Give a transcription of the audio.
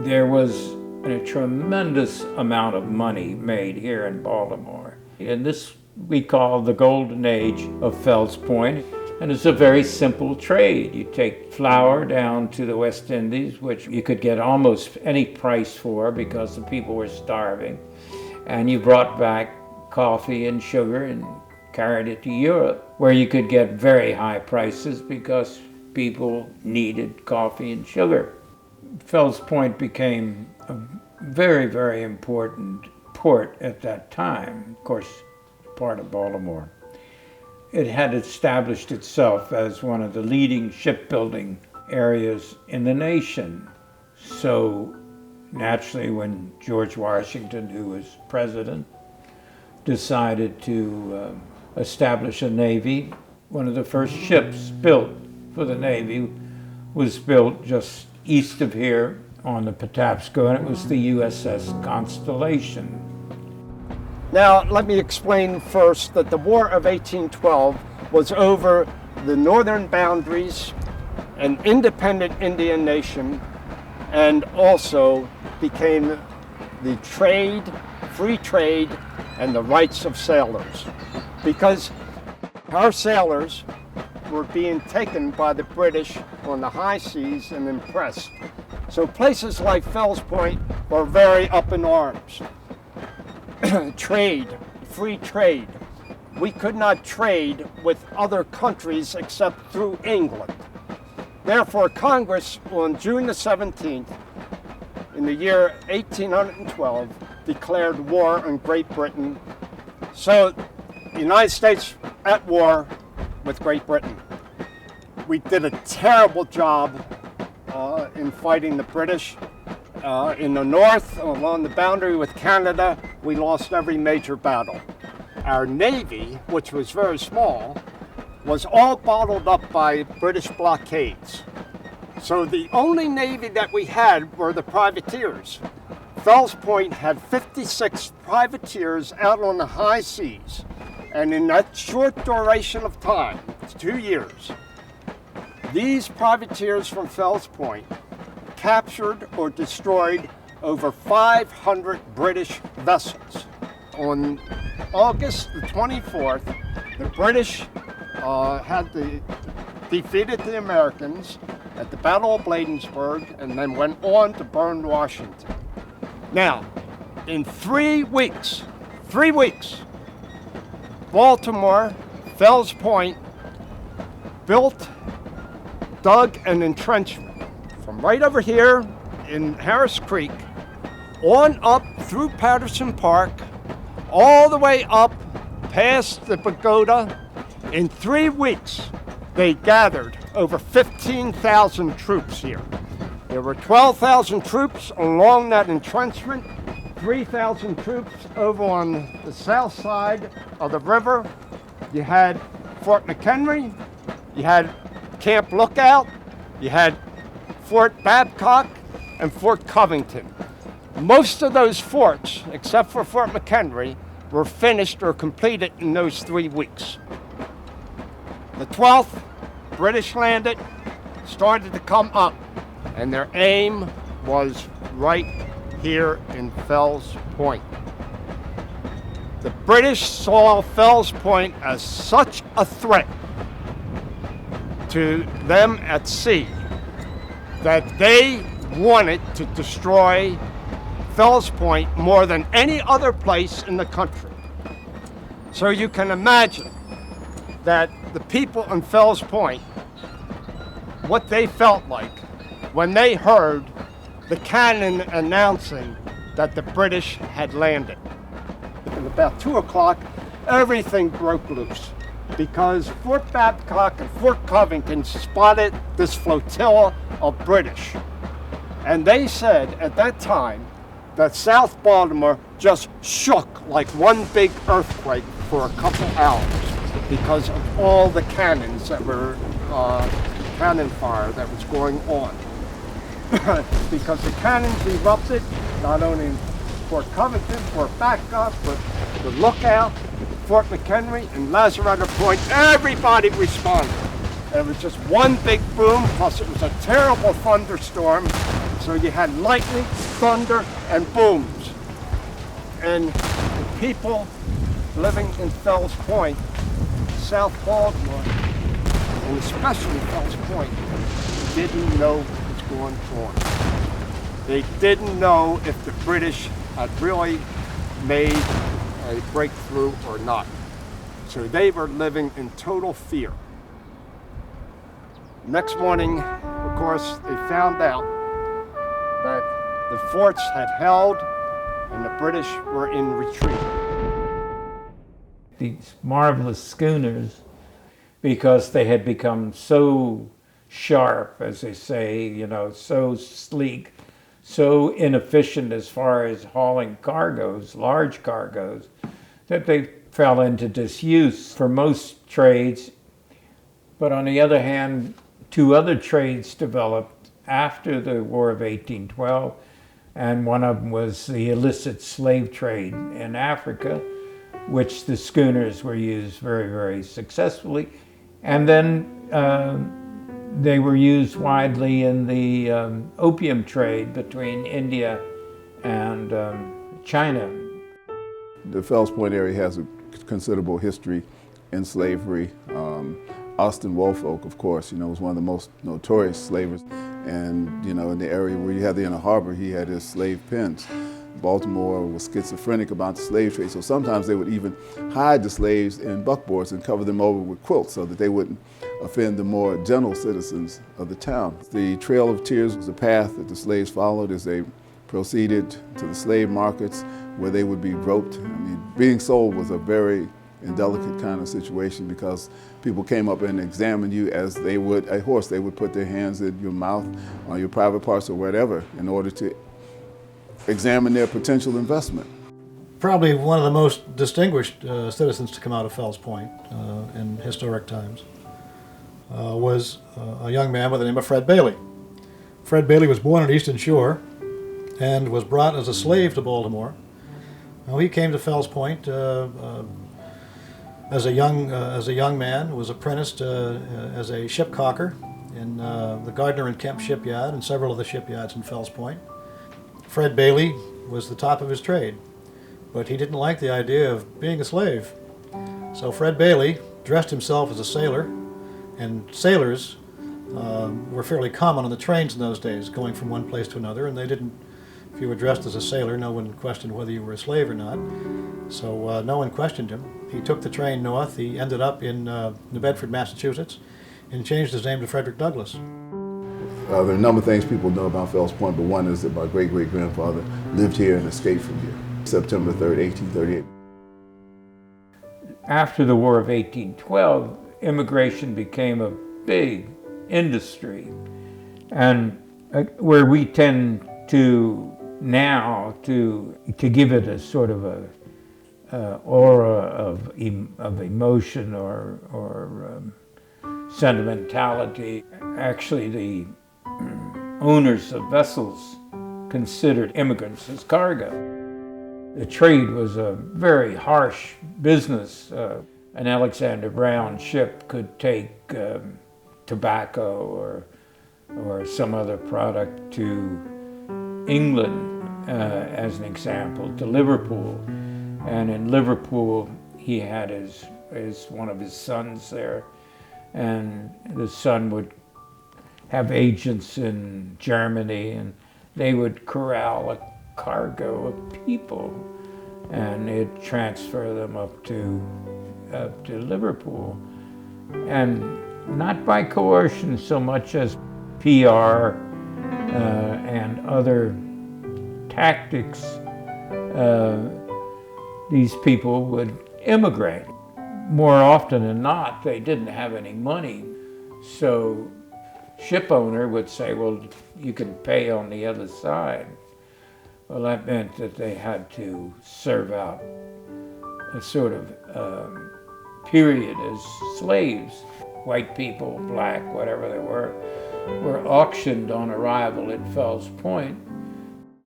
There was a tremendous amount of money made here in Baltimore. And this we call the golden age of Fells Point. And it's a very simple trade. You take flour down to the West Indies, which you could get almost any price for because the people were starving. And you brought back coffee and sugar and carried it to Europe, where you could get very high prices because people needed coffee and sugar. Fells Point became a very, very important port at that time, of course, part of Baltimore. It had established itself as one of the leading shipbuilding areas in the nation. So naturally, when George Washington, who was president, decided to establish a navy, one of the first ships built for the Navy was built just east of here on the Patapsco, and it was the USS Constellation. Now, let me explain first that the War of 1812 was over the northern boundaries, an independent Indian nation, and also became the trade, free trade, and the rights of sailors. Because our sailors were being taken by the British on the high seas and impressed. So places like Fells Point were very up in arms. Trade, free trade. We could not trade with other countries except through England. Therefore, Congress on June the 17th in the year 1812 declared war on Great Britain. So the United States at war with Great Britain. We did a terrible job in fighting the British. In the north, along the boundary with Canada, we lost every major battle. Our Navy, which was very small, was all bottled up by British blockades. So the only Navy that we had were the privateers. Fells Point had 56 privateers out on the high seas. And in that short duration of time, 2 years, these privateers from Fells Point captured or destroyed over 500 British vessels. On August the 24th, the British defeated the Americans at the Battle of Bladensburg and then went on to burn Washington. Now, in 3 weeks, Baltimore, Fells Point, dug an entrenchment from right over here in Harris Creek, on up through Patterson Park, all the way up past the pagoda. In 3 weeks, they gathered over 15,000 troops here. There were 12,000 troops along that entrenchment, 3,000 troops over on the south side of the river. You had Fort McHenry, you had Camp Lookout, you had Fort Babcock, and Fort Covington. Most of those forts, except for Fort McHenry, were finished or completed in those 3 weeks. The 12th, British landed, started to come up, and their aim was right here in Fells Point. The British saw Fells Point as such a threat to them at sea that they wanted to destroy Fells Point more than any other place in the country. So you can imagine that the people in Fells Point, what they felt like when they heard the cannon announcing that the British had landed. At about 2 o'clock, everything broke loose because Fort Babcock and Fort Covington spotted this flotilla of British. And they said at that time that South Baltimore just shook like one big earthquake for a couple hours because of all the cannons that were, cannon fire that was going on. Because the cannons erupted, not only in Fort Covington, Fort Babcock, but the Lookout, Fort McHenry, and Lazaretto Point. Everybody responded. And it was just one big boom, plus it was a terrible thunderstorm. So you had lightning, thunder, and booms. And the people living in Fells Point, South Baltimore, and especially Fells Point, didn't know what was going on. They didn't know if the British had really made a breakthrough or not. So they were living in total fear. Next morning, of course, they found out that the forts had held and the British were in retreat. These marvelous schooners, because they had become so sharp, as they say, you know, so sleek, so inefficient as far as hauling cargoes, large cargoes, that they fell into disuse for most trades. But on the other hand, two other trades developed after the War of 1812, and one of them was the illicit slave trade in Africa, which the schooners were used very, very successfully. And then they were used widely in the opium trade between India and China. The Fells Point area has a considerable history in slavery. Austin Woolfolk, of course, you know, was one of the most notorious slavers. And, you know, in the area where you had the inner harbor, he had his slave pens. Baltimore was schizophrenic about the slave trade, so sometimes they would even hide the slaves in buckboards and cover them over with quilts so that they wouldn't offend the more gentle citizens of the town. The Trail of Tears was the path that the slaves followed as they proceeded to the slave markets where they would be roped. I mean, being sold was a very indelicate kind of situation because people came up and examined you as they would a horse. They would put their hands in your mouth, on your private parts or whatever in order to examine their potential investment. Probably one of the most distinguished citizens to come out of Fells Point in historic times was a young man by the name of Fred Bailey. Fred Bailey was born at Easton Shore and was brought as a slave to Baltimore. Now, he came to Fells Point as a young man, was apprenticed as a ship caulker in the Gardner and Kemp shipyard and several of the shipyards in Fells Point. Fred Bailey was the top of his trade, but he didn't like the idea of being a slave. So Fred Bailey dressed himself as a sailor, and sailors were fairly common on the trains in those days, going from one place to another, and they didn't, if you were dressed as a sailor, no one questioned whether you were a slave or not. So no one questioned him. He took the train north. He ended up in New Bedford, Massachusetts, and changed his name to Frederick Douglass. There are a number of things people know about Fells Point, but one is that my great-great-grandfather lived here and escaped from here, September 3rd, 1838. After the War of 1812, immigration became a big industry, and where we tend to now to give it a sort of a aura of emotion or sentimentality. Actually, the owners of vessels considered immigrants as cargo. The trade was a very harsh business. An Alexander Brown ship could take tobacco or some other product to England, as an example, to Liverpool. And in Liverpool, he had one of his sons there, and the son would have agents in Germany, and they would corral a cargo of people, and they'd transfer them up to Liverpool, and not by coercion so much as PR and other tactics. These people would immigrate. More often than not, they didn't have any money, so ship owner would say, well, you can pay on the other side. Well, that meant that they had to serve out a sort of period as slaves. White people, black, whatever they were auctioned on arrival at Fells Point